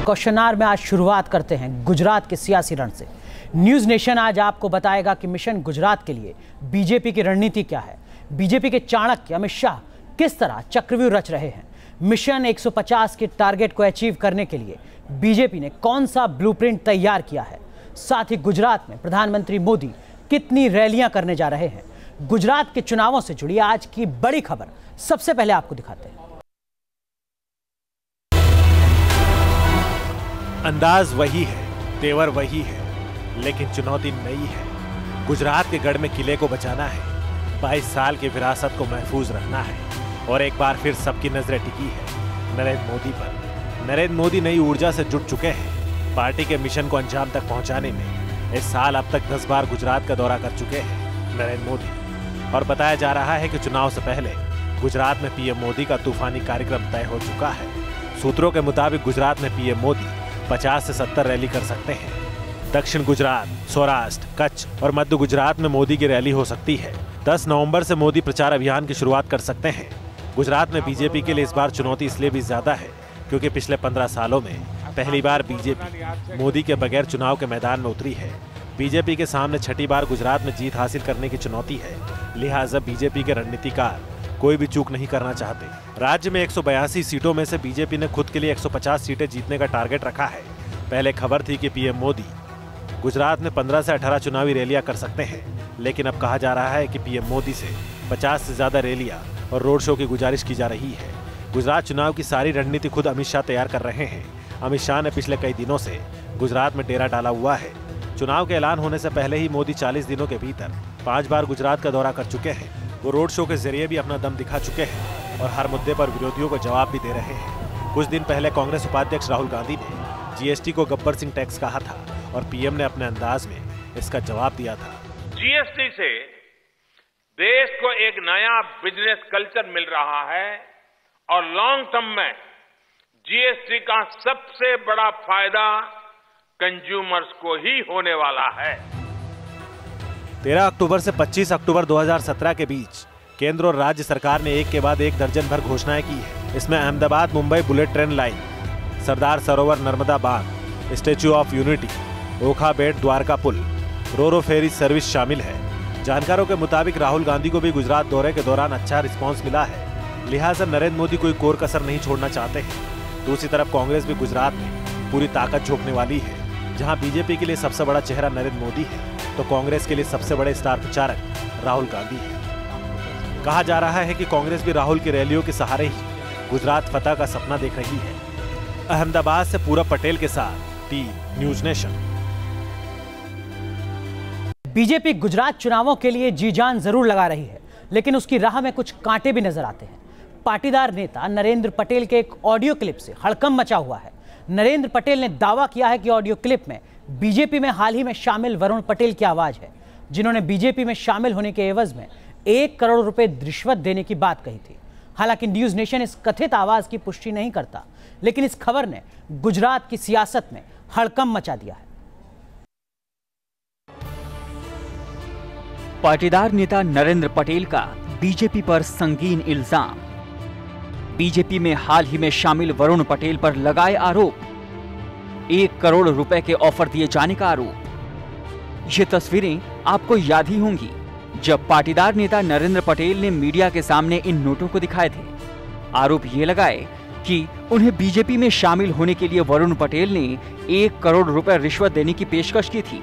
क्वेश्चनार में आज शुरुआत करते हैं गुजरात के सियासी रण से। न्यूज़ नेशन आज आपको बताएगा कि मिशन गुजरात के लिए बीजेपी की रणनीति क्या है, बीजेपी के चाणक्य अमित शाह किस तरह चक्रव्यूह रच रहे हैं, मिशन 150 के टारगेट को अचीव करने के लिए बीजेपी ने कौन सा ब्लूप्रिंट तैयार किया है, साथ ही गुजरात में प्रधानमंत्री मोदी कितनी रैलियां करने जा रहे हैं। गुजरात के चुनावों से जुड़ी आज की बड़ी खबर सबसे पहले आपको दिखाते हैं। अंदाज वही है, तेवर वही है, लेकिन चुनौती नई है। गुजरात के गढ़ में किले को बचाना है, 22 साल की विरासत को महफूज रखना है और एक बार फिर सबकी नजरें टिकी है नरेंद्र मोदी पर। नरेंद्र मोदी नई ऊर्जा से जुट चुके हैं पार्टी के मिशन को अंजाम तक पहुंचाने में। इस साल अब तक 10 बार गुजरात का दौरा कर चुके हैं नरेंद्र मोदी और बताया जा रहा है कि चुनाव से पहले गुजरात में पीएम मोदी का तूफानी कार्यक्रम तय हो चुका है। सूत्रों के मुताबिक गुजरात में पीएम मोदी 50 से 70 रैली कर सकते हैं। दक्षिण गुजरात, सौराष्ट्र, कच्छ और मध्य गुजरात में मोदी की रैली हो सकती है। 10 नवंबर से मोदी प्रचार अभियान की शुरुआत कर सकते हैं। गुजरात में बीजेपी के लिए इस बार चुनौती इसलिए भी ज्यादा है क्योंकि पिछले 15 सालों में पहली बार बीजेपी मोदी के बगैर चुनाव के मैदान में उतरी है। बीजेपी के सामने छठी बार गुजरात में जीत हासिल करने की चुनौती है, लिहाजा बीजेपी के रणनीतिकार कोई भी चूक नहीं करना चाहते। राज्य में 182 सीटों में से बीजेपी ने खुद के लिए 150 सीटें जीतने का टारगेट रखा है। पहले खबर थी कि पीएम मोदी गुजरात में 15 से 18 चुनावी रैलियां कर सकते हैं, लेकिन अब कहा जा रहा है कि पीएम मोदी से 50 से ज्यादा रैलियां और रोड शो की गुजारिश की जा रही है। गुजरात चुनाव की सारी रणनीति खुद अमित शाह तैयार कर रहे हैं। अमित शाह ने पिछले कई दिनों से गुजरात में डेरा डाला हुआ है। चुनाव के ऐलान होने से पहले ही मोदी 40 दिनों के भीतर 5 बार गुजरात का दौरा कर चुके हैं। वो रोड शो के जरिए भी अपना दम दिखा चुके हैं और हर मुद्दे पर विरोधियों को जवाब भी दे रहे हैं। कुछ दिन पहले कांग्रेस उपाध्यक्ष राहुल गांधी ने जीएसटी को गब्बर सिंह टैक्स कहा था और पीएम ने अपने अंदाज में इसका जवाब दिया था। जीएसटी से देश को एक नया बिजनेस कल्चर मिल रहा है और लॉन्ग टर्म में जीएसटी का सबसे बड़ा फायदा कंज्यूमर्स को ही होने वाला है। 13 अक्टूबर से 25 अक्टूबर 2017 के बीच केंद्र और राज्य सरकार ने एक के बाद एक दर्जन भर घोषणाएं की है। इसमें Ahmedabad Mumbai bullet train line, Sardar Sarovar Narmada बांध, statue of unity, Okha Bet Dwarka पुल, रोरो फेरी सर्विस शामिल है। जानकारों के मुताबिक राहुल गांधी को भी गुजरात दौरे के दौरान अच्छा रिस्पांस मिला है, लिहाजा नरेंद्र मोदी कोई कोर कसर नहीं छोड़ना चाहते हैं। दूसरी तरफ कांग्रेस भी गुजरात में पूरी ताकत झोंकने वाली है। जहां बीजेपी के लिए सबसे बड़ा चेहरा नरेंद्र मोदी है, तो कांग्रेस के लिए सबसे बड़े स्टार प्रचारक राहुल गांधी है। कहा जा रहा है कि कांग्रेस भी राहुल की रैलियों के सहारे ही गुजरात फतह का सपना देख रही है। अहमदाबाद से पूरब पटेल के साथ न्यूज़ नेशन। बीजेपी गुजरात चुनावों के लिए जी जान जरूर लगा रही है, लेकिन उसकी राह में कुछ कांटे भी नजर आते हैं। पाटीदार नेता नरेंद्र पटेल के एक ऑडियो क्लिप से हड़कंप मचा हुआ है। नरेंद्र पटेल ने दावा किया है कि ऑडियो क्लिप में बीजेपी में हाल ही में शामिल वरुण पटेल की आवाज है, जिन्होंने बीजेपी में शामिल होने के एवज में 1 करोड़ रुपए रिश्वत देने की बात कही थी। हालांकि न्यूज़ नेशन इस कथित आवाज की पुष्टि नहीं करता, लेकिन इस खबर ने गुजरात की सियासत में हड़कंप मचा दिया है। पाटीदार नेता नरेंद्र पटेल का बीजेपी पर संगीन इल्जाम। बीजेपी में हाल ही में शामिल वरुण पटेल पर लगाए आरोप। 1 करोड़ रुपए के ऑफर दिए जाने का आरोप। ये तस्वीरें आपको याद ही होंगी जब पाटीदार नेता नरेंद्र पटेल ने मीडिया के सामने इन नोटों को दिखाए थे। आरोप ये लगाए कि उन्हें बीजेपी में शामिल होने के लिए वरुण पटेल ने 1 करोड़ रुपए रिश्वत देने की पेशकश की थी।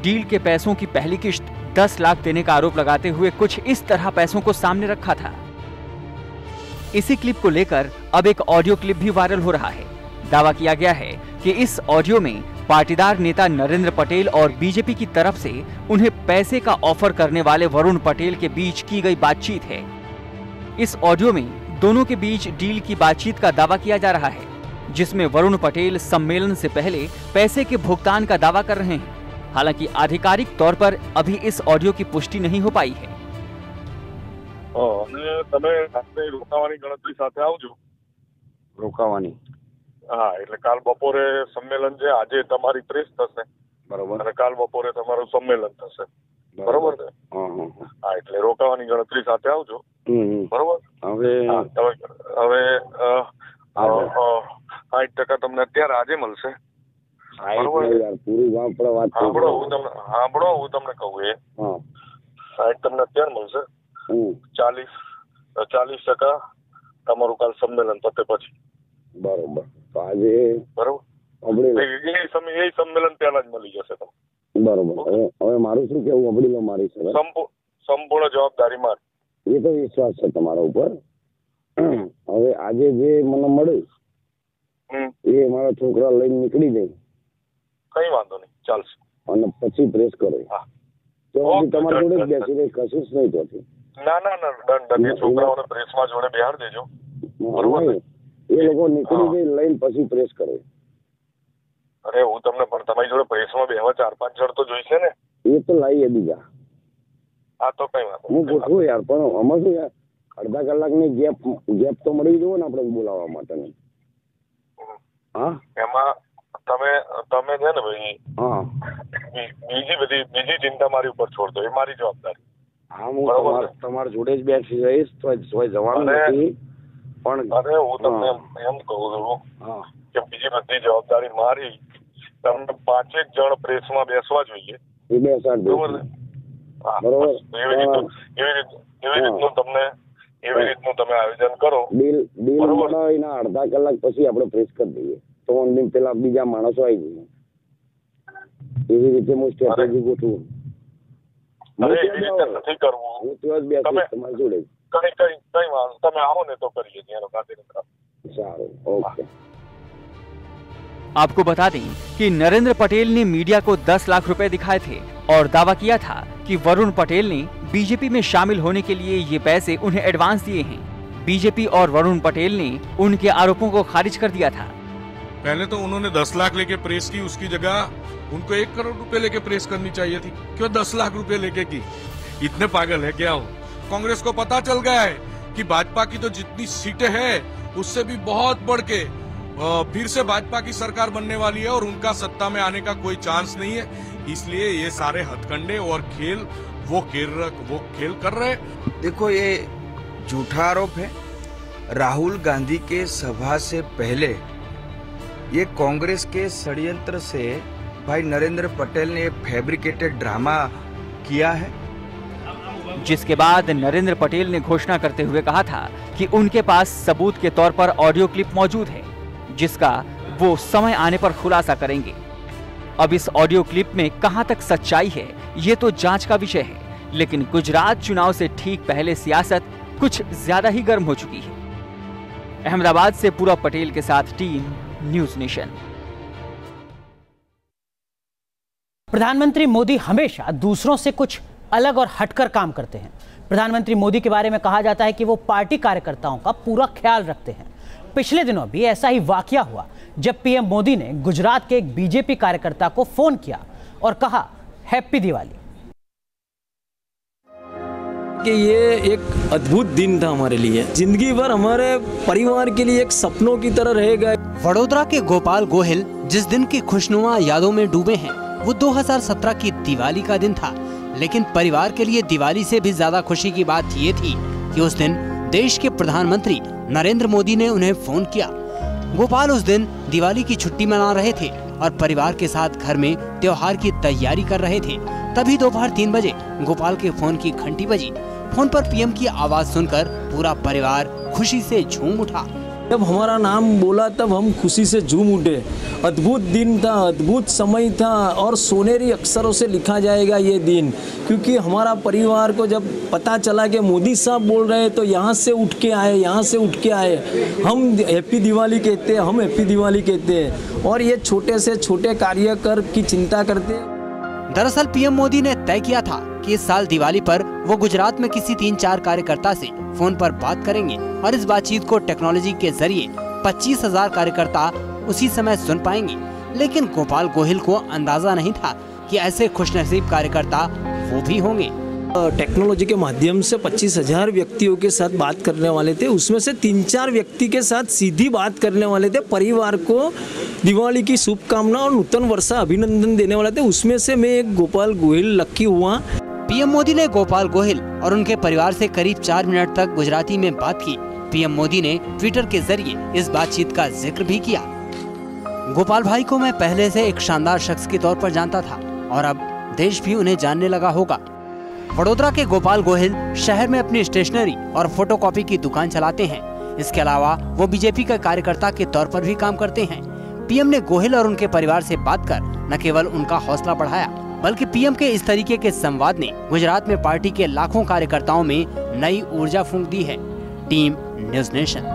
डील के पैसों की पहली किश्त 10 लाख देने का आरोप लगाते हुए कुछ इस तरह पैसों को सामने रखा था। इसी क्लिप को लेकर अब एक ऑडियो क्लिप भी वायरल हो रहा है। दावा किया गया है कि इस ऑडियो में पाटीदार नेता नरेंद्र पटेल और बीजेपी की तरफ से उन्हें पैसे का ऑफर करने वाले वरुण पटेल के बीच की गई बातचीत है। इस ऑडियो में दोनों के बीच डील की बातचीत का दावा किया जा रहा है, जिसमें वरुण पटेल सम्मेलन से पहले पैसे के भुगतान का दावा कर रहे हैं। हालांकि आधिकारिक तौर पर अभी इस ऑडियो की पुष्टि नहीं हो पाई है। તમે રાત્રે રોકાવાની ગણતરી સાથે આવજો. રોકાવાની હા, એટલે કાલ બપોરે सम्मेलन છે, આજે તમારી પ્રેસ થશે, બરોબર, અને કાલ બપોરે તમારું सम्मेलन થશે, બરોબર ને? હા, એટલે રોકાવાની ગણતરી સાથે આવજો, બરોબર? હવે હવે 60% તમને અત્યારે આજે મળશે. બરોબર યાર, પૂરી ગામ પર વાત સાંભળો, હું તમને કહું એ 60 તમને અત્યારે મળશે. 40% તમારું કાલ સંમેલન પતે પછી. બરોબર. તો આજે બરોબર એ સંમેલન પહેલા જ મળી જશે તમને. બરોબર. હવે મારું શું કેવું, અબડી લો મારી છે સંપૂર્ણ જવાબદારી મારી. એ તો વિશ્વાસ છે તમારા ઉપર. હવે આજે જે મને મળ્યું એ મારા છોકરા લઈને નીકળી જાય, કઈ વાંધો નહીં, ચાલશે. અને પછી પ્રેસ કરો. તમારા જોડે જ બેસી રહી, કશું જ નહીં થતું. ના છોકરાઓને પ્રેસમાં જોડે બેહાડ દેજો. બરોબર. એ લોકો નીકળી જાય લઈને પછી પ્રેસ કરે. અરે હું તમને પણ તમારી જોડે પ્રેસમાં બેહવા 4-5 જણ તો જોઈશે ને. એ તો લાવીએ બીજા. હા તો કઈ વાંધો હું પૂછું યાર, પણ આમાં શું યાર, અડધા કલાકની ગેપ તો મળી જવો ને આપણે બોલાવવા માટે. હા, એમાં તમે છે ને ભાઈ, બીજી ચિંતા મારી ઉપર છોડ દો, એ મારી જવાબદારી. હા, હું તમારા જોડે જ બેસી રહીશ, તો જવાનું નથી. પણ અરે હું તમને એમ કહું છું કે બીજી બધી જવાબદારી મારી. તમને 5 જણ પ્રેસમાં બેસવા જોઈએ. એ બેસાડ બરોબર. એવી રીતનું તમે આયોજન કરો. ડીલ બનાવીને અડધા કલાક પછી આપણે પ્રેસ કરી દઈએ, તો પેલા બીજા માણસો આવી જાય. એવી રીતે હું સ્ટ્રેટેજી ગોઠવું. એવી રીતે નથી કરવું. હું ત્યાં જ બેસીશ તમારી જોડે. કઈ તમે આવો ને તો કરીએ ત્યાં. સારું, ओके। आपको बता दें कि नरेंद्र पटेल ने मीडिया को 10 लाख रुपए दिखाए थे और दावा किया था कि वरुण पटेल ने बीजेपी में शामिल होने के लिए ये पैसे उन्हें एडवांस दिए हैं। बीजेपी और वरुण पटेल ने उनके आरोपों को खारिज कर दिया था। पहले तो उन्होंने 10 लाख लेके प्रेस की, उसकी जगह उनको 1 करोड़ रुपए लेके प्रेस करनी चाहिए थी। क्यों 10 लाख रुपए लेके की? इतने पागल है क्या हो? कांग्रेस को पता चल गया है कि भाजपा की तो जितनी सीटें हैं उससे भी बहुत बढ़ के फिर से भाजपा की सरकार बनने वाली है और उनका सत्ता में आने का कोई चांस नहीं है। इसलिए ये सारे हथकंडे और खेल वो खेल कर रहे। देखो, ये झूठा आरोप है। राहुल गांधी के सभा से पहले ये कांग्रेस के षड्यंत्र से भाई नरेंद्र पटेल ने फैब्रिकेटेड ड्रामा किया है, जिसके बाद नरेंद्र पटेल ने घोषणा करते हुए कहा था कि उनके पास सबूत के तौर पर ऑडियो क्लिप मौजूद है, जिसका वो समय आने पर खुलासा करेंगे। अब इस ऑडियो क्लिप में कहां तक सच्चाई है ये तो जांच का विषय है, लेकिन गुजरात चुनाव से ठीक पहले सियासत कुछ ज्यादा ही गर्म हो चुकी है। अहमदाबाद से पूरब पटेल के साथ टीम न्यूज नेशन। प्रधानमंत्री मोदी हमेशा दूसरों से कुछ अलग और हटकर काम करते हैं। प्रधानमंत्री मोदी के बारे में कहा जाता है कि वो पार्टी कार्यकर्ताओं का पूरा ख्याल रखते हैं। पिछले दिनों भी ऐसा ही वाकया हुआ जब पीएम मोदी ने गुजरात के एक बीजेपी कार्यकर्ता को फोन किया और कहा, हैप्पी दिवाली। कि ये एक अद्भुत दिन था हमारे लिए, जिंदगी भर हमारे परिवार के लिए एक सपनों की तरह रहेगा। वडोदरा के गोपाल गोहिल जिस दिन की खुशनुमा यादों में डूबे हैं, वो 2017 की दिवाली का दिन था। लेकिन परिवार के लिए दिवाली से भी ज्यादा खुशी की बात ये थी कि उस दिन देश के प्रधानमंत्री नरेंद्र मोदी ने उन्हें फोन किया। गोपाल उस दिन दिवाली की छुट्टी मना रहे थे और परिवार के साथ घर में त्योहार की तैयारी कर रहे थे। तभी दोपहर 3 बजे गोपाल के फोन की घंटी बजी। फोन पर पीएम की आवाज सुनकर पूरा परिवार खुशी से झूम उठा। जब हमारा नाम बोला तब हम खुशी से झूम उठे। अद्भुत दिन था, अद्भुत समय था और सोनेरी अक्षरों से लिखा जाएगा ये दिन, क्योंकि हमारा परिवार को जब पता चला कि मोदी साहब बोल रहे हैं तो यहाँ से उठ के आए, यहाँ से उठ के आए। हम हैप्पी दिवाली कहते हैं, हम हैप्पी दिवाली कहते हैं और ये छोटे से छोटे कार्यकर की चिंता करते हैं। दरअसल पीएम मोदी ने तय किया था कि इस साल दिवाली पर वो गुजरात में किसी 3-4 कार्यकर्ता से फोन पर बात करेंगे और इस बातचीत को टेक्नोलॉजी के जरिए 25,000 कार्यकर्ता उसी समय सुन पाएंगे। लेकिन गोपाल गोहिल को अंदाजा नहीं था कि ऐसे खुशनसीब कार्यकर्ता वो भी होंगे। टेक्नोलॉजी के माध्यम से 25,000 व्यक्तियों के साथ बात करने वाले थे, उसमें से 3-4 व्यक्ति के साथ सीधी बात करने वाले थे, परिवार को दिवाली की शुभकामना और नूतन वर्षा अभिनंदन देने वाले थे। उसमें से मैं एक गोपाल गोहिल लकी हुआ। पीएम मोदी ने गोपाल गोहिल और उनके परिवार से करीब 4 मिनट तक गुजराती में बात की। पीएम मोदी ने ट्विटर के जरिए इस बातचीत का जिक्र भी किया। गोपाल भाई को मैं पहले से एक शानदार शख्स के तौर पर जानता था और अब देश भी उन्हें जानने लगा होगा। वडोदरा के गोपाल गोहिल शहर में अपनी स्टेशनरी और फोटोकॉपी की दुकान चलाते हैं। इसके अलावा वो बीजेपी के कार्यकर्ता के तौर पर भी काम करते हैं। पीएम ने गोहिल और उनके परिवार से बात कर न केवल उनका हौसला बढ़ाया, बल्कि पीएम के इस तरीके के संवाद ने गुजरात में पार्टी के लाखों कार्यकर्ताओं में नई ऊर्जा फूंक दी है। Team news nation.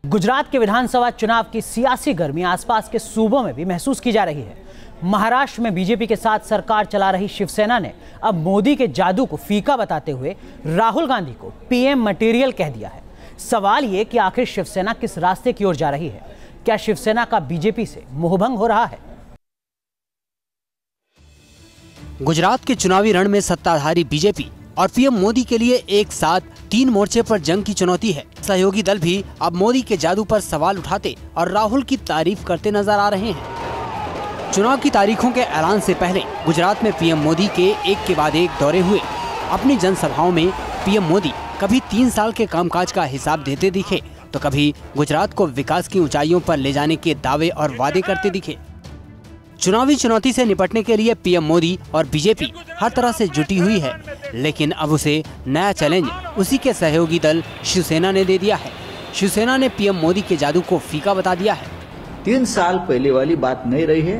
गुजरात के विधानसभा चुनाव की सियासी गर्मी आसपास के सूबों में भी महसूस की जा रही है। महाराष्ट्र में बीजेपी के साथ सरकार चला रही शिवसेना ने अब मोदी के जादू को फीका बताते हुए राहुल गांधी को पीएम मटेरियल कह दिया है। सवाल ये कि आखिर शिवसेना किस रास्ते की ओर जा रही है? क्या शिवसेना का बीजेपी से मोहभंग हो रहा है? गुजरात के चुनावी रण में सत्ताधारी बीजेपी और पीएम मोदी के लिए एक साथ 3 मोर्चे पर जंग की चुनौती है। सहयोगी दल भी अब मोदी के जादू पर सवाल उठाते और राहुल की तारीफ करते नजर आ रहे हैं। चुनाव की तारीखों के ऐलान से पहले गुजरात में पीएम मोदी के एक के बाद एक दौरे हुए। अपनी जनसभाओं में पीएम मोदी कभी 3 साल के कामकाज का हिसाब देते दिखे तो कभी गुजरात को विकास की ऊंचाइयों पर ले जाने के दावे और वादे करते दिखे। चुनावी चुनौती से निपटने के लिए पीएम मोदी और बीजेपी हर तरह से जुटी हुई है, लेकिन अब उसे नया चैलेंज उसी के सहयोगी दल शिवसेना ने दे दिया है। शिवसेना ने पीएम मोदी के जादू को फीका बता दिया है। 3 साल पहले वाली बात नहीं रही है,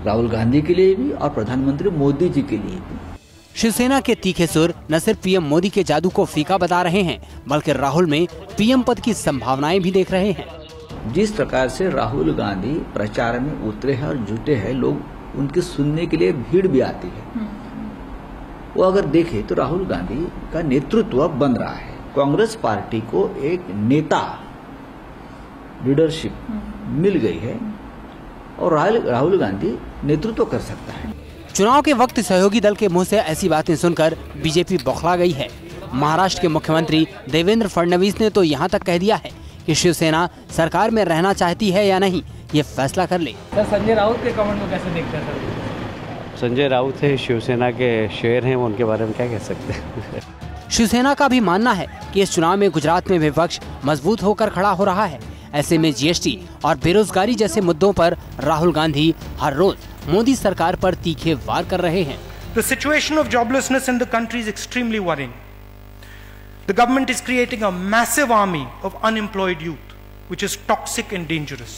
राहुल गांधी के लिए भी और प्रधानमंत्री मोदी जी के लिए भी। शिवसेना के तीखे सुर न सिर्फ पीएम मोदी के जादू को फीका बता रहे हैं, बल्कि राहुल में पीएम पद की संभावनाएं भी देख रहे हैं। जिस प्रकार से राहुल गांधी प्रचार में उतरे हैं और जुटे हैं, लोग उनके सुनने के लिए भीड़ भी आती है। वो अगर देखे तो राहुल गांधी का नेतृत्व बन रहा है। कांग्रेस पार्टी को एक नेता लीडरशिप मिल गई है और राहुल गांधी नेतृत्व कर सकता है। चुनाव के वक्त सहयोगी दल के मुंह से ऐसी बातें सुनकर बीजेपी बौखला गई है। महाराष्ट्र के मुख्यमंत्री देवेंद्र फडणवीस ने तो यहाँ तक कह दिया है कि शिवसेना सरकार में रहना चाहती है या नहीं, ये फैसला कर ले। सर, संजय राउत के कमेंट को कैसे देखते हैं सर? संजय राउत है, शिवसेना के शेर हैं, उनके बारे में क्या कह सकते हैं। शिवसेना का भी मानना है कि इस चुनाव में गुजरात में विपक्ष मजबूत होकर खड़ा हो रहा है। ऐसे में जीएसटी और बेरोजगारी जैसे मुद्दों पर राहुल गांधी हर रोज मोदी सरकार पर तीखे वार कर रहे हैं। The situation of joblessness in the country is extremely worrying. The government is creating a massive army of unemployed youth, which is toxic and dangerous.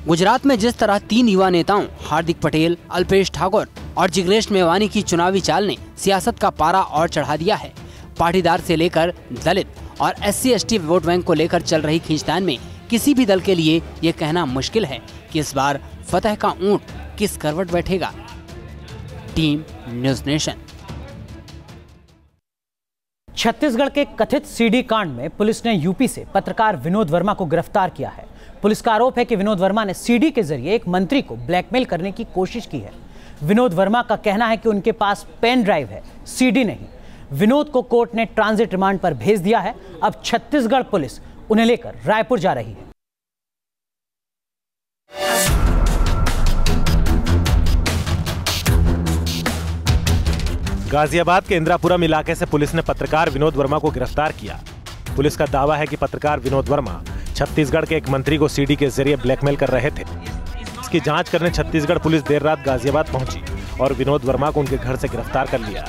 Gujarat में जिस तरह 3 युवा नेताओं हार्दिक पटेल, अल्पेश ठाकुर और जिग्नेश मेवानी की चुनावी चाल ने सियासत का पारा और चढ़ा दिया है। पाटीदार से लेकर दलित और SC/ST वोट बैंक को लेकर चल रही खींचतान में किसी भी दल के लिए ये कहना मुश्किल है कि इस बार फतह का ऊंट किस करवट बैठेगा। Team news nation. छत्तीसगढ़ के कथित सीडी कांड में पुलिस ने यूपी से पत्रकार विनोद वर्मा को गिरफ्तार किया है। पुलिस का आरोप है कि विनोद वर्मा ने सीडी के जरिए एक मंत्री को ब्लैकमेल करने की कोशिश की है। विनोद वर्मा का कहना है कि उनके पास पेन ड्राइव है, सीडी नहीं। विनोद को कोर्ट ने ट्रांजिट रिमांड पर भेज दिया है। अब छत्तीसगढ़ पुलिस उन्हें लेकर रायपुर जा रही है। गाजियाबाद के इंदिरापुरम इलाके से पुलिस ने पत्रकार विनोद वर्मा को गिरफ्तार किया। पुलिस का दावा है कि पत्रकार विनोद वर्मा छत्तीसगढ़ के एक मंत्री को सीडी के जरिए ब्लैकमेल कर रहे थे। इसकी जांच करने छत्तीसगढ़ पुलिस देर रात गाजियाबाद पहुंची और विनोद वर्मा को उनके घर से गिरफ्तार कर लिया।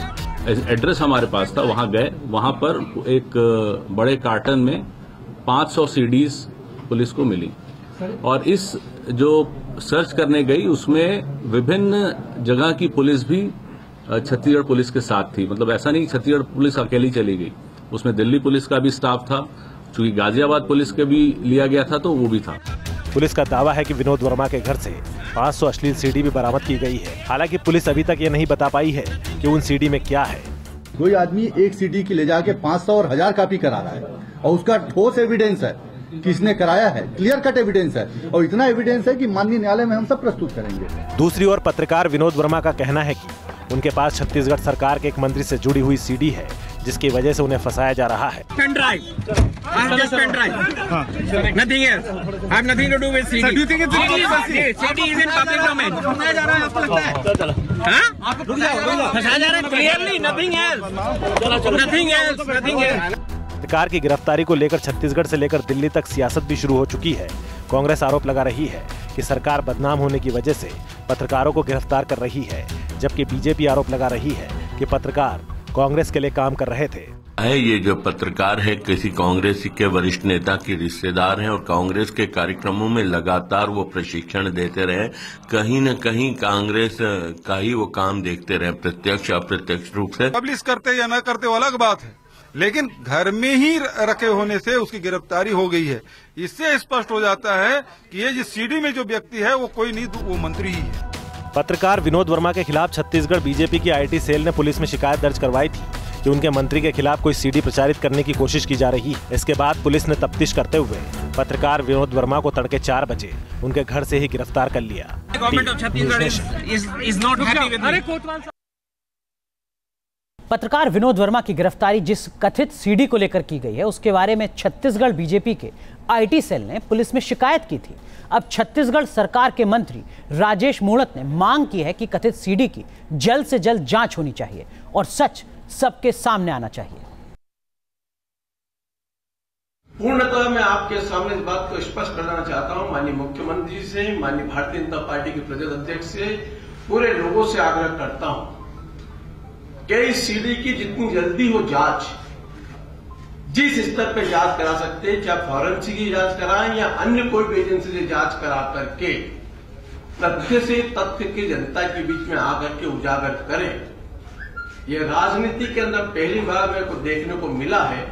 एड्रेस हमारे पास था, वहां गए। वहां पर एक बड़े कार्टन में 500 सीडीज पुलिस को मिली और इस जो सर्च करने गई उसमें विभिन्न जगह की पुलिस भी छत्तीसगढ़ पुलिस के साथ थी। मतलब ऐसा नहीं छत्तीसगढ़ पुलिस अकेली चली गई, उसमें दिल्ली पुलिस का भी स्टाफ था। चूंकि गाजियाबाद पुलिस के भी लिया गया था तो वो भी था। पुलिस का दावा है कि विनोद वर्मा के घर से 500 अश्लील सीडी भी बरामद की गई है। हालांकि पुलिस अभी तक ये नहीं बता पाई है कि उन सीडी में क्या है। कोई आदमी एक सीडी की ले जाके 500 और 1000 कॉपी करा रहा है और उसका ठोस एविडेंस है कि इसने कराया है, क्लियर कट एविडेंस है और इतना एविडेंस है कि माननीय न्यायालय में हम सब प्रस्तुत करेंगे। दूसरी ओर पत्रकार विनोद वर्मा का कहना है कि उनके पास छत्तीसगढ़ सरकार के एक मंत्री से जुड़ी हुई सीडी है, जिसकी वजह से उन्हें फंसाया जा रहा है। Pen drive. I'm just pen drive. Nothing else. I have nothing to do with CD. Sir, do you think it's CD is in public domain? फंसाया जा रहा है, आपको लगता है? चलो। हाँ? रुक जाओ। फंसाया जा रहा है clearly. Nothing else. Nothing else. Nothing else. पत्रकार की गिरफ्तारी को लेकर छत्तीसगढ़ से लेकर दिल्ली तक सियासत भी शुरू हो चुकी है। कांग्रेस आरोप लगा रही है कि सरकार बदनाम होने की वजह से पत्रकारों को गिरफ्तार कर रही है, जबकि बीजेपी आरोप लगा रही है कि पत्रकार कांग्रेस के लिए काम कर रहे थे। ये जो पत्रकार है किसी कांग्रेस के वरिष्ठ नेता के रिश्तेदार हैं और कांग्रेस के कार्यक्रमों में लगातार वो प्रशिक्षण देते रहे, कहीं न कहीं कांग्रेस का ही वो काम देखते रहे, प्रत्यक्ष अप्रत्यक्ष रूप से। पब्लिश करते या न करते वो अलग बात है, लेकिन घर में ही रखे होने से उसकी गिरफ्तारी हो गई है। इससे स्पष्ट हो जाता है कि ये जिस सीडी में जो व्यक्ति है वो कोई नहीं, वो मंत्री ही है। पत्रकार विनोद वर्मा के खिलाफ छत्तीसगढ़ बीजेपी की आईटी सेल ने पुलिस में शिकायत दर्ज करवाई थी कि उनके मंत्री के खिलाफ कोई सीडी प्रचारित करने की कोशिश की जा रही है। इसके बाद पुलिस ने तफ्तीश करते हुए पत्रकार विनोद वर्मा को तड़के 4 बजे उनके घर से ही गिरफ्तार कर लिया। पत्रकार विनोद वर्मा की गिरफ्तारी जिस कथित सीडी को लेकर की गई है, उसके बारे में छत्तीसगढ़ बीजेपी के आईटी सेल ने पुलिस में शिकायत की थी। अब छत्तीसगढ़ सरकार के मंत्री राजेश मूणत ने मांग की है कि कथित सीडी की जल्द से जल्द जांच होनी चाहिए और सच सबके सामने आना चाहिए। पूर्णतः मैं आपके सामने इस बात को स्पष्ट करना चाहता हूं, माननीय मुख्यमंत्री जी से, माननीय भारतीय जनता पार्टी के प्रदेश अध्यक्ष से, पूरे लोगों से आग्रह करता हूं कि इस सीडी की जितनी जल्दी हो जांच, जिस स्तर पे जांच करा सकते हैं, चाहे फॉरेंसिक की जांच कराएं या अन्य कोई भी एजेंसी से जांच करा करके तथ्य से तथ्य की जनता के बीच में आकर के उजागर करें। ये राजनीति के अंदर पहली बार मेरे को देखने को मिला है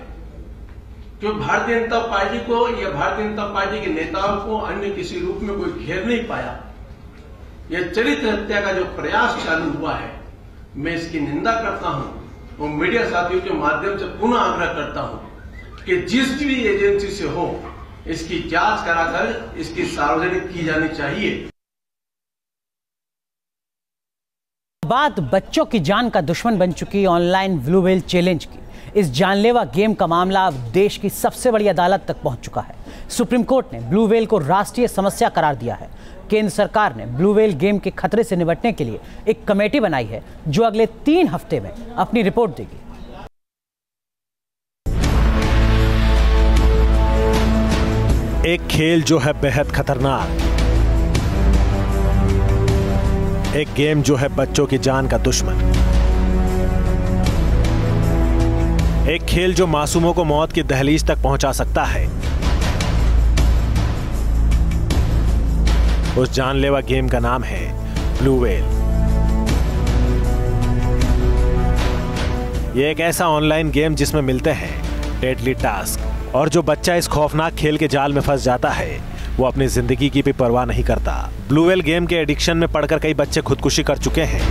कि भारतीय जनता पार्टी को या भारतीय जनता पार्टी के नेताओं को अन्य किसी रूप में कोई घेर नहीं पाया। यह चरित्र हत्या का जो प्रयास चालू हुआ है, मैं इसकी निंदा करता हूं और मीडिया साथियों के माध्यम से पुनः आग्रह करता हूं कि जिस भी एजेंसी से हो, इसकी जांच कराकर इसकी सार्वजनिक की जानी चाहिए। बात बच्चों की जान का दुश्मन बन चुकी ऑनलाइन ब्लू व्हेल चैलेंज की। इस जानलेवा गेम का मामला अब देश की सबसे बड़ी अदालत तक पहुंच चुका है। सुप्रीम कोर्ट ने ब्लू व्हेल को राष्ट्रीय समस्या करार दिया है। केंद्र सरकार ने ब्लू व्हेल गेम के खतरे से निपटने के लिए एक कमेटी बनाई है जो अगले 3 हफ्ते में अपनी रिपोर्ट देगी। एक खेल जो है बेहद खतरनाक, एक गेम जो है बच्चों की जान का दुश्मन, एक खेल जो मासूमों को मौत की दहलीज तक पहुंचा सकता है। उस जानलेवा गेम का नाम है ब्लू व्हेल। यह एक ऐसा ऑनलाइन गेम जिसमें मिलते हैं डेडली टास्क, और जो बच्चा इस खौफनाक खेल के जाल में फंस जाता है वो अपनी जिंदगी की भी परवाह नहीं करता। ब्लू व्हेल गेम के एडिक्शन में पड़कर कई बच्चे खुदकुशी कर चुके हैं।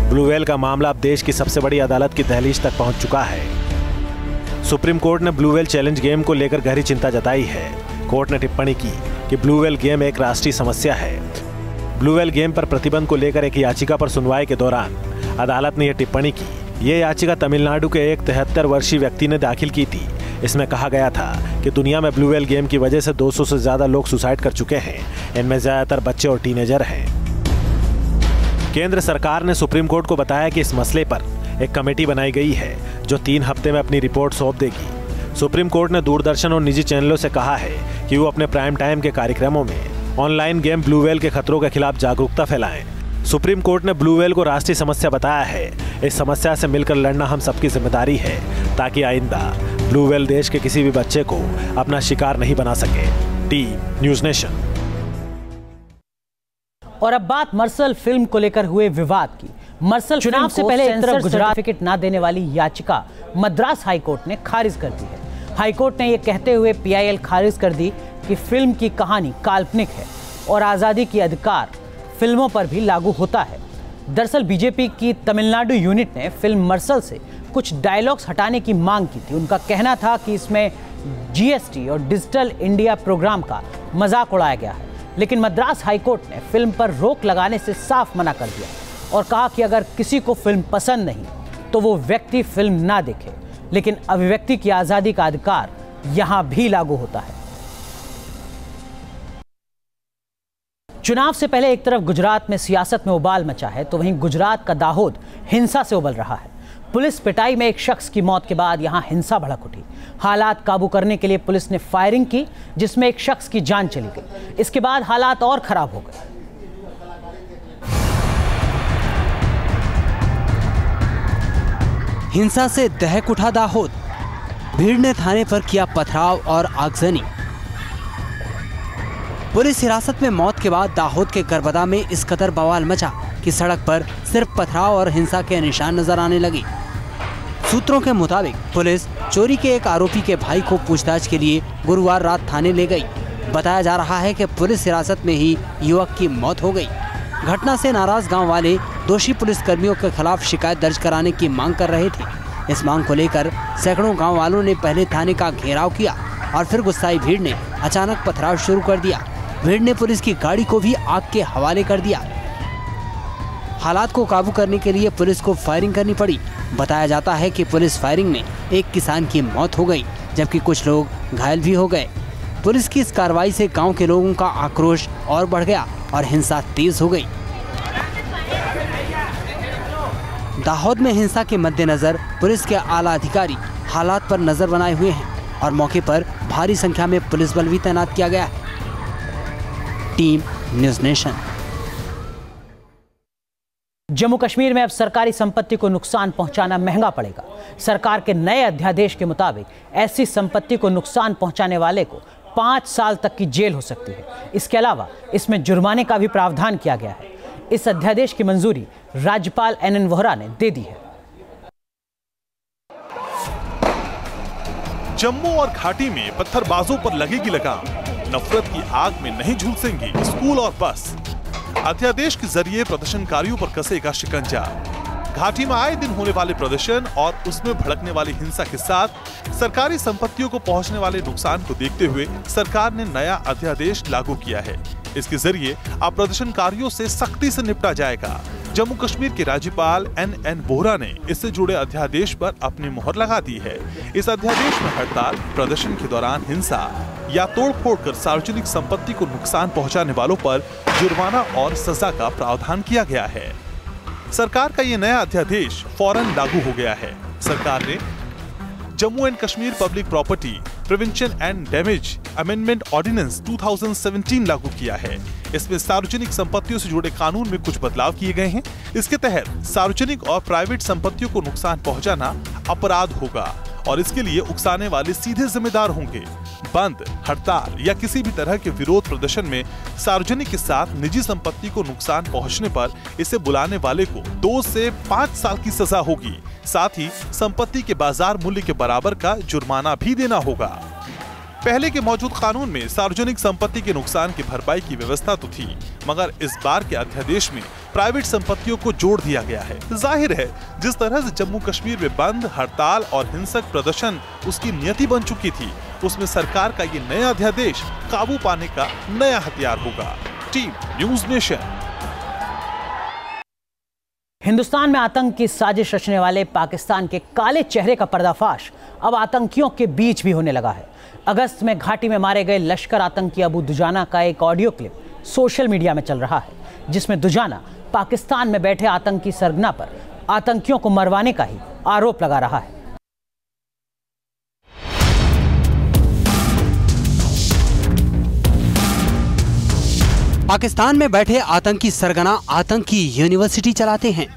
ब्लू व्हेल का मामला अब देश की सबसे बड़ी अदालत की दहलीज तक पहुंच चुका है। सुप्रीम कोर्ट ने ब्लू व्हेल चैलेंज गेम को लेकर गहरी चिंता जताई है। कोर्ट ने टिप्पणी की कि ब्लू व्हेल गेम एक राष्ट्रीय समस्या है। ब्लू व्हेल गेम पर प्रतिबंध को लेकर एक याचिका पर सुनवाई के दौरान अदालत ने यह टिप्पणी की। यह याचिका तमिलनाडु के एक 73 वर्षीय व्यक्ति ने दाखिल की थी। इसमें कहा गया था कि दुनिया में ब्लू व्हेल गेम की वजह से 200 से ज्यादा लोग सुसाइड कर चुके हैं। इनमें ज्यादातर बच्चे और टीनेजर हैं। केंद्र सरकार ने सुप्रीम कोर्ट को बताया कि इस मसले पर एक कमेटी बनाई गई है जो 3 हफ्ते में अपनी रिपोर्ट सौंप देगी। सुप्रीम कोर्ट ने दूरदर्शन और निजी चैनलों से कहा है कि वो अपने प्राइम टाइम के कार्यक्रमों में ऑनलाइन गेम ब्लू व्हेल के खतरों के खिलाफ जागरूकता फैलाएं। सुप्रीम कोर्ट ने ब्लू व्हेल को राष्ट्रीय समस्या बताया है। इस समस्या से मिलकर लड़ना हम सबकी जिम्मेदारी है ताकि आइंदा ब्लू व्हेल देश के किसी भी बच्चे को अपना शिकार नहीं बना सके। Team news nation. और अब बात मर्सल फिल्म को लेकर हुए विवाद की। मर्सल चुनाव से पहले गुजरात सर्टिफिकेट न देने वाली याचिका मद्रास हाईकोर्ट ने खारिज कर दी है। हाईकोर्ट ने यह कहते हुए पीआईएल खारिज कर दी कि फिल्म की कहानी काल्पनिक है और आज़ादी की अधिकार फिल्मों पर भी लागू होता है। दरअसल बीजेपी की तमिलनाडु यूनिट ने फिल्म मर्सल से कुछ डायलॉग्स हटाने की मांग की थी। उनका कहना था कि इसमें जीएसटी और डिजिटल इंडिया प्रोग्राम का मजाक उड़ाया गया है, लेकिन मद्रास हाईकोर्ट ने फिल्म पर रोक लगाने से साफ मना कर दिया और कहा कि अगर किसी को फिल्म पसंद नहीं तो वो व्यक्ति फिल्म ना देखे, लेकिन अभिव्यक्ति की आज़ादी का अधिकार यहां भी लागू होता है। चुनाव से पहले एक तरफ गुजरात में सियासत में उबाल मचा है तो वहीं गुजरात का दाहोद हिंसा से उबल रहा है। पुलिस पिटाई में एक शख्स की मौत के बाद यहां हिंसा भड़क उठी। हालात काबू करने के लिए पुलिस ने फायरिंग की, जिसमें एक शख्स की जान चली गई। इसके बाद हालात और खराब हो गए। हिंसा से दहक उठा दाहोद। भीड़ ने थाने पर किया पथराव और आगजनी। पुलिस हिरासत में मौत के बाद दाहोद के गरबदा में इस कदर बवाल मचा कि सड़क पर सिर्फ पथराव और हिंसा के निशान नजर आने लगे। सूत्रों के मुताबिक पुलिस चोरी के एक आरोपी के भाई को पूछताछ के लिए गुरुवार रात थाने ले गई। बताया जा रहा है कि पुलिस हिरासत में ही युवक की मौत हो गई। घटना से नाराज गांव वाले दोषी पुलिसकर्मियों के खिलाफ शिकायत दर्ज कराने की मांग कर रहे थे। इस मांग को लेकर सैकड़ों गांव वालों ने पहले थाने का घेराव किया और फिर गुस्साई भीड़ ने अचानक पथराव शुरू कर दिया। भीड़ ने पुलिस की गाड़ी को भी आग के हवाले कर दिया। हालात को काबू करने के लिए पुलिस को फायरिंग करनी पड़ी। बताया जाता है कि पुलिस फायरिंग में एक किसान की मौत हो गई, जबकि कुछ लोग घायल भी हो गए। पुलिस की इस कार्रवाई से गांव के लोगों का आक्रोश और बढ़ गया और हिंसा तेज हो गई। दाहोद में हिंसा के मद्देनजर पुलिस के आला अधिकारी हालात पर नजर बनाए हुए हैं और मौके पर भारी संख्या में पुलिस बल भी तैनात किया गया है। Team news nation. Jammu Kashmir में अब सरकारी संपत्ति को नुकसान पहुंचाना महंगा पड़ेगा। सरकार के नए अध्यादेश के मुताबिक ऐसी संपत्ति को नुकसान पहुंचाने वाले को 5 साल तक की जेल हो सकती है। इसके अलावा इसमें जुर्माने का भी प्रावधान किया गया है। इस अध्यादेश की मंजूरी राज्यपाल NN वोहरा ने दे दी है। जम्मू और घाटी में पत्थरबाजों पर लगेगी लगाम। नफरत की आग में नहीं झुलसेंगे स्कूल और बस। अध्यादेश के जरिए प्रदर्शनकारियों पर कसेगा शिकंजा। घाटी में आए दिन होने वाले प्रदर्शन और उसमें भड़कने वाली हिंसा के साथ सरकारी संपत्तियों को पहुंचने वाले नुकसान को देखते हुए सरकार ने नया अध्यादेश लागू किया है। इसके जरिए अब प्रदर्शनकारियों से सख्ती से निपटा जाएगा। जम्मू कश्मीर के राज्यपाल NN वोहरा ने इससे जुड़े अध्यादेश पर अपनी मुहर लगा दी है। इस अध्यादेश में हड़ताल, प्रदर्शन के दौरान हिंसा या तोड़फोड़ कर सार्वजनिक संपत्ति को नुकसान पहुंचाने वालों पर जुर्माना और सजा का प्रावधान किया गया है। सरकार का ये नया अध्यादेश फौरन लागू हो गया है। सरकार ने Jammu and Kashmir public property prevention and damage amendment ordinance 2017 लागू किया है। इसमें सार्वजनिक संपत्तियों से जुड़े कानून में कुछ बदलाव किए गए हैं। इसके तहत सार्वजनिक और प्राइवेट संपत्तियों को नुकसान पहुंचाना अपराध होगा और इसके लिए उकसाने वाले सीधे जिम्मेदार होंगे। बंद, हड़ताल या किसी भी तरह के विरोध प्रदर्शन में सार्वजनिक के साथ निजी संपत्ति को नुकसान पहुंचने पर इसे बुलाने वाले को 2 से 5 साल की सजा होगी। साथ ही संपत्ति के बाजार मूल्य के बराबर का जुर्माना भी देना होगा। पहले के मौजूद कानून में सार्वजनिक संपत्ति के नुकसान की भरपाई की व्यवस्था तो थी, मगर इस बार के अध्यादेश में प्राइवेट संपत्तियों को जोड़ दिया गया है। जाहिर है, जिस तरह से जम्मू कश्मीर में बंद, हड़ताल और हिंसक प्रदर्शन उसकी नियति बन चुकी थी, उसमें सरकार का ये नया अध्यादेश काबू पाने का नया हथियार होगा। Team news nation. हिंदुस्तान में आतंक की साजिश रचने वाले पाकिस्तान के काले चेहरे का पर्दाफाश अब आतंकियों के बीच भी होने लगा है। अगस्त में घाटी में मारे गए लश्कर आतंकी अबू दुजाना का एक ऑडियो क्लिप सोशल मीडिया में चल रहा है, जिसमें दुजाना पाकिस्तान में बैठे आतंकी सरगना पर आतंकियों को मरवाने का ही आरोप लगा रहा है। पाकिस्तान में बैठे आतंकी सरगना आतंकी यूनिवर्सिटी चलाते हैं।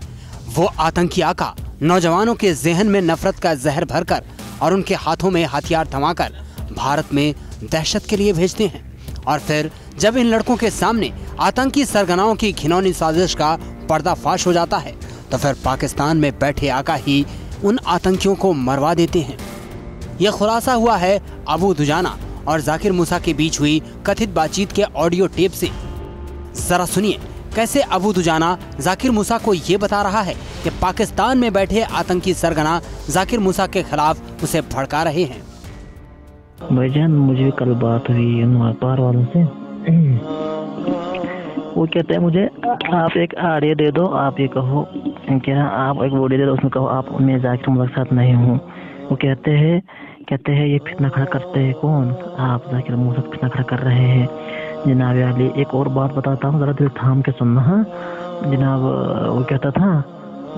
वो आतंकी आका नौजवानों के जहन में नफरत का जहर भरकर और उनके हाथों में हथियार थमाकर भारत में दहशत के लिए भेजते हैं। और फिर जब इन लड़कों के सामने आतंकी सरगनाओं की घिनौनी साजिश का पर्दाफाश हो जाता है, तो फिर पाकिस्तान में बैठे आका ही उन आतंकियों को मरवा देते हैं। यह खुलासा हुआ है अबू दुजाना और जाकिर मूसा के बीच हुई कथित बातचीत के ऑडियो टेप से। जरा सुनिए कैसे अबू दुजाना जाकिर मूसा को ये बता रहा है कि पाकिस्तान में बैठे आतंकी सरगना जाकिर मूसा के खिलाफ उसे भड़का रहे हैं। भाईजान, मुझे कल बात हुई पार वालों से। वो कहते हैं मुझे आप एक ऑडियो दे दो, आप ये कहो क्या, आप एक ऑडियो दे दो, उसमें कहो आप मैं जाकिर मूसा के साथ नहीं हूँ। वो कहते हैं ये फितना खड़ा करते हैं कौन, आप जाकिर मूसा से फितना खड़ा कर रहे हैं। जनाब अली, एक और बात बताता हूँ, जरा दिल थाम के सुनना। हाँ जनाब, वो कहता था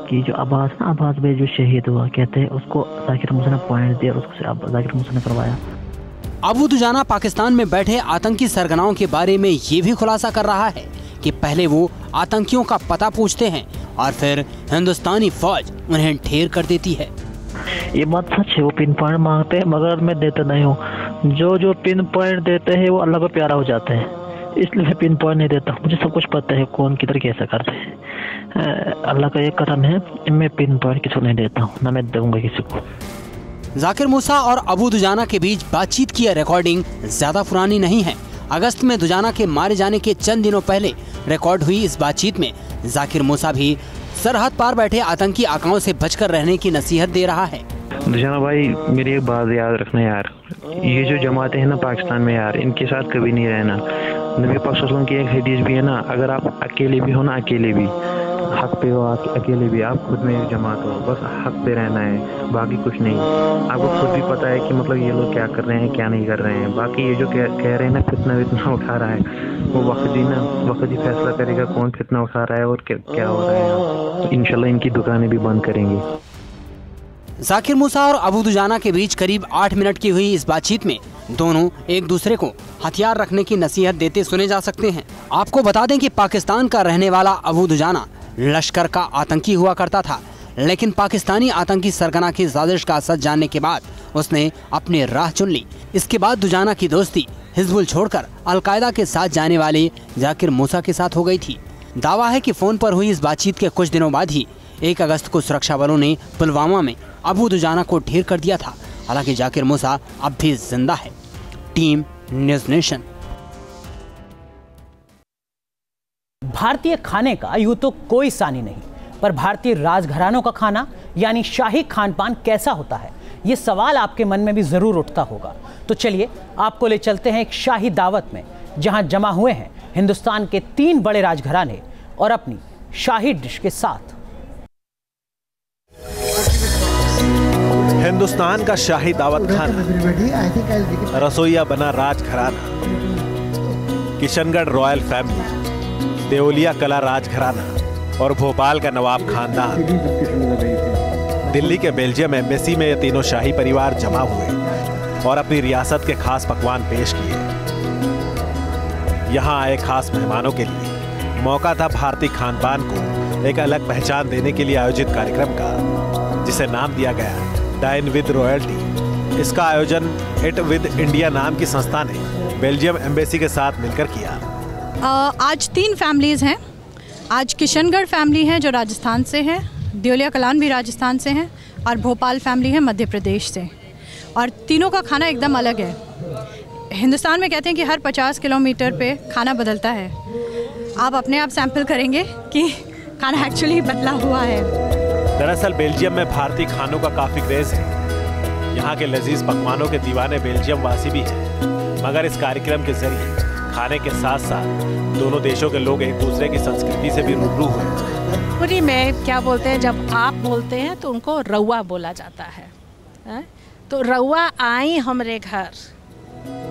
कि जो अब्बास भाई जो शहीद हुआ, कहते हैं उसको जाकिर मूसा ने पॉइंट दिया, उसको जाकिर मूसा ने करवाया। अबू दुजाना पाकिस्तान में बैठे आतंकी सरगनाओं के बारे में ये भी खुलासा कर रहा है कि पहले वो आतंकियों का पता पूछते हैं और फिर हिंदुस्तानी फौज उन्हें ढेर कर देती है। ये बात सच है, वो पिन पॉइंट मांगते हैं मगर मैं देता नहीं हूँ। जो पिन पॉइंट देते हैं वो अल्लाह को प्यारा हो जाते हैं, इसलिए मैं पिन पॉइंट नहीं देता। मुझे सब कुछ पता है कौन किधर कैसा करते हैं। अल्लाह का एक करम है, मैं पिन पॉइंट किसी को नहीं देता हूँ, ना मैं दूंगा किसी को। जाकिर मूसा और अबू दुजाना के बीच बातचीत की रिकॉर्डिंग ज्यादा पुरानी नहीं है। अगस्त में दुजाना के मारे जाने के चंद दिनों पहले रिकॉर्ड हुई इस बातचीत में जाकिर मूसा भी सरहद पार बैठे आतंकी आकाओं से बचकर रहने की नसीहत दे रहा है। दुजाना भाई, मेरी एक बात याद रखना यार, ये जो जमातें हैं ना पाकिस्तान में यार, इनके साथ कभी नहीं रहना। नबी पाक सल्लल्लाहु अलैहि वसल्लम की एक हदीस भी है ना, अगर आप अकेले भी हो ना, अकेले भी हक पे हो, अकेले भी आप खुद में एक जमात हो, बस हक पे रहना है, बाकी कुछ नहीं। आपको खुद भी पता है कि मतलब ये लोग क्या कर रहे हैं क्या नहीं कर रहे हैं। बाकी ये जो कह रहे हैं ना फितना वितना उठा रहा है, वो वक्त ही फैसला करेगा कौन फितना उठा रहा है और क्या हो रहा है। तो इंशाल्लाह इनकी दुकानें भी बंद करेंगे। जाकिर मूसा और अबू दुजाना के बीच करीब 8 मिनट की हुई इस बातचीत में दोनों एक दूसरे को हथियार रखने की नसीहत देते सुने जा सकते हैं। आपको बता दें कि पाकिस्तान का रहने वाला अबू दुजाना लश्कर का आतंकी हुआ करता था, लेकिन पाकिस्तानी आतंकी सरगना की साजिश का सच जानने के बाद उसने अपनी राह चुन ली। इसके बाद दुजाना की दोस्ती हिजबुल छोड़कर अलकायदा के साथ जाने वाले जाकिर मूसा के साथ हो गई थी। दावा है कि फोन पर हुई इस बातचीत के कुछ दिनों बाद ही 1 अगस्त को सुरक्षा बलों ने पुलवामा में अबू दुजाना को ढेर कर दिया था। हालांकि जाकिर मूसा अब भी जिंदा है। Team news nation. भारतीय खाने का यूं तो कोई सानी नहीं, पर भारतीय राजघरानों का खाना यानी शाही खान पान कैसा होता है, ये सवाल आपके मन में भी जरूर उठता होगा। तो चलिए आपको ले चलते हैं एक शाही दावत में, जहां जमा हुए हैं हिंदुस्तान के 3 बड़े राजघराने और अपनी शाही डिश के साथ। हिंदुस्तान का शाही दावत खाना, रसोईया बना राजघराना, किशनगढ़ रॉयल फैमिली, देओलिया कला राजघराना और भोपाल का नवाब खानदान। दिल्ली के बेल्जियम एम्बेसी में ये तीनों शाही परिवार जमा हुए और अपनी रियासत के खास पकवान पेश किए। यहाँ आए खास मेहमानों के लिए मौका था भारतीय खान पान को एक अलग पहचान देने के लिए आयोजित कार्यक्रम का, जिसे नाम दिया गया डाइन विद रॉयल्टी। इसका आयोजन इट विद इंडिया नाम की संस्था ने बेल्जियम एम्बेसी के साथ मिलकर किया। आज 3 फैमिलीज़ हैं। आज किशनगढ़ फैमिली है जो राजस्थान से है, देओलिया कलान भी राजस्थान से हैं और भोपाल फैमिली है मध्य प्रदेश से। और तीनों का खाना एकदम अलग है। हिंदुस्तान में कहते हैं कि हर 50 किलोमीटर पे खाना बदलता है। आप अपने आप सैंपल करेंगे कि खाना एक्चुअली बदला हुआ है। दरअसल बेल्जियम में भारतीय खानों का काफी क्रेज है। यहाँ के लजीज पकवानों के दीवाने बेल्जियम वासी भी हैं। मगर इस कार्यक्रम के जरिए खाने के साथ साथ दोनों देशों के लोग एक दूसरे की संस्कृति से भी रूबरू हुए। पूरी में क्या बोलते हैं, जब आप बोलते हैं तो उनको रउआ बोला जाता है। तो रउआ आई हमरे घर,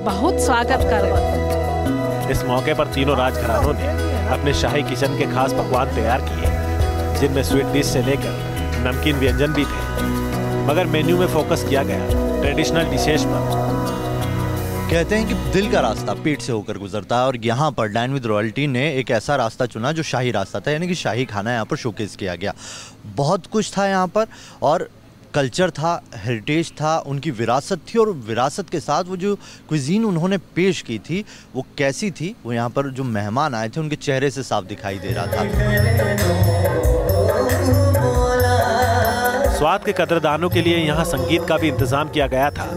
बहुत स्वागत करो। इस मौके पर तीनों राजघरानों ने अपने शाही किचन के खास पकवान तैयार किए, जिनमें स्वीट डिश से लेकर नमकीन व्यंजन भी थे। मगर मेन्यू में फोकस किया गया ट्रेडिशनल डिशेज पर। कहते हैं कि दिल का रास्ता पेट से होकर गुजरता है और यहाँ पर डाइन विद रॉयल्टी ने एक ऐसा रास्ता चुना जो शाही रास्ता था, यानी कि शाही खाना यहाँ पर शोकेस किया गया। बहुत कुछ था यहाँ पर, और कल्चर था, हेरिटेज था, उनकी विरासत थी, और विरासत के साथ वो जो क्विजीन उन्होंने पेश की थी वो कैसी थी, वो यहाँ पर जो मेहमान आए थे उनके चेहरे से साफ दिखाई दे रहा था। स्वाद के कदरदानों के लिए यहाँ संगीत का भी इंतजाम किया गया था।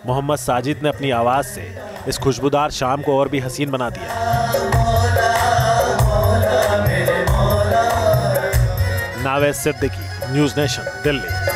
मोहम्मद साजिद ने अपनी आवाज से इस खुशबूदार शाम को और भी हसीन बना दिया। Naved Siddiqui, news nation, Delhi.